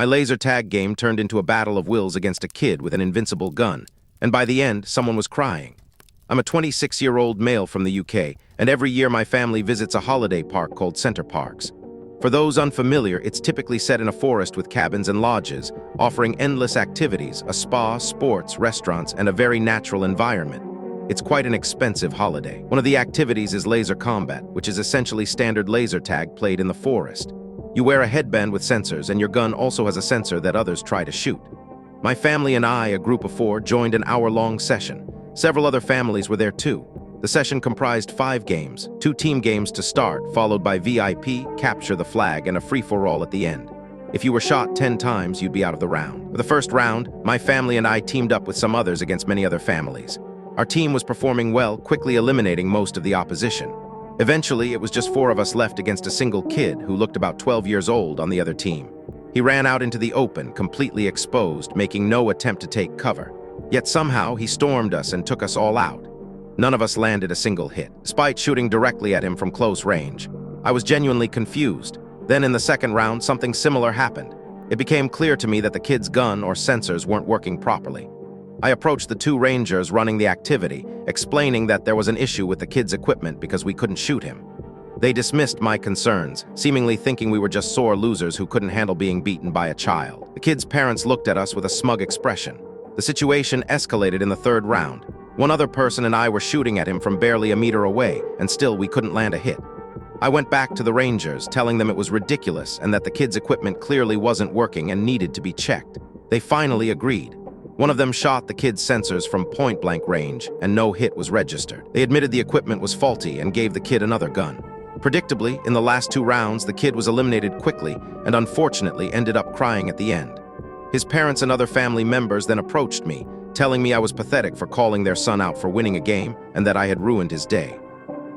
My laser tag game turned into a battle of wills against a kid with an invincible gun, and by the end, someone was crying. I'm a 26-year-old male from the UK, and every year my family visits a holiday park called Centre Parcs. For those unfamiliar, it's typically set in a forest with cabins and lodges, offering endless activities, a spa, sports, restaurants, and a very natural environment. It's quite an expensive holiday. One of the activities is laser combat, which is essentially standard laser tag played in the forest. You wear a headband with sensors, and your gun also has a sensor that others try to shoot. My family and I, a group of 4, joined an hour-long session. Several other families were there too. The session comprised 5 games, 2 team games to start, followed by VIP, capture the flag, and a free-for-all at the end. If you were shot 10 times, you'd be out of the round. For the first round, my family and I teamed up with some others against many other families. Our team was performing well, quickly eliminating most of the opposition. Eventually, it was just 4 of us left against a single kid who looked about 12 years old on the other team. He ran out into the open, completely exposed, making no attempt to take cover. Yet somehow, he stormed us and took us all out. None of us landed a single hit, despite shooting directly at him from close range. I was genuinely confused. Then in the second round, something similar happened. It became clear to me that the kid's gun or sensors weren't working properly. I approached the 2 rangers running the activity, explaining that there was an issue with the kid's equipment because we couldn't shoot him. They dismissed my concerns, seemingly thinking we were just sore losers who couldn't handle being beaten by a child. The kid's parents looked at us with a smug expression. The situation escalated in the 3rd round. One other person and I were shooting at him from barely a meter away, and still we couldn't land a hit. I went back to the Rangers, telling them it was ridiculous and that the kid's equipment clearly wasn't working and needed to be checked. They finally agreed. One of them shot the kid's sensors from point-blank range, and no hit was registered. They admitted the equipment was faulty and gave the kid another gun. Predictably, in the last 2 rounds, the kid was eliminated quickly and unfortunately ended up crying at the end. His parents and other family members then approached me, telling me I was pathetic for calling their son out for winning a game and that I had ruined his day.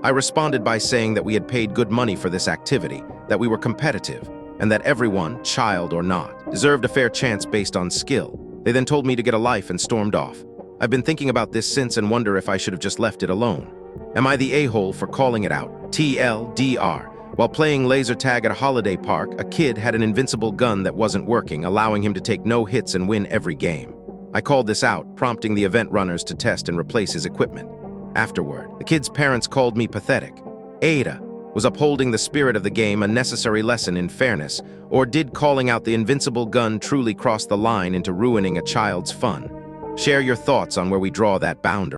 I responded by saying that we had paid good money for this activity, that we were competitive, and that everyone, child or not, deserved a fair chance based on skill. They then told me to get a life and stormed off. I've been thinking about this since and wonder if I should have just left it alone. Am I the a-hole for calling it out? TLDR. While playing laser tag at a holiday park, a kid had an invincible gun that wasn't working, allowing him to take no hits and win every game. I called this out, prompting the event runners to test and replace his equipment. Afterward, the kid's parents called me pathetic. Ada, was upholding the spirit of the game a necessary lesson in fairness, or did calling out the invincible gun truly cross the line into ruining a child's fun? Share your thoughts on where we draw that boundary.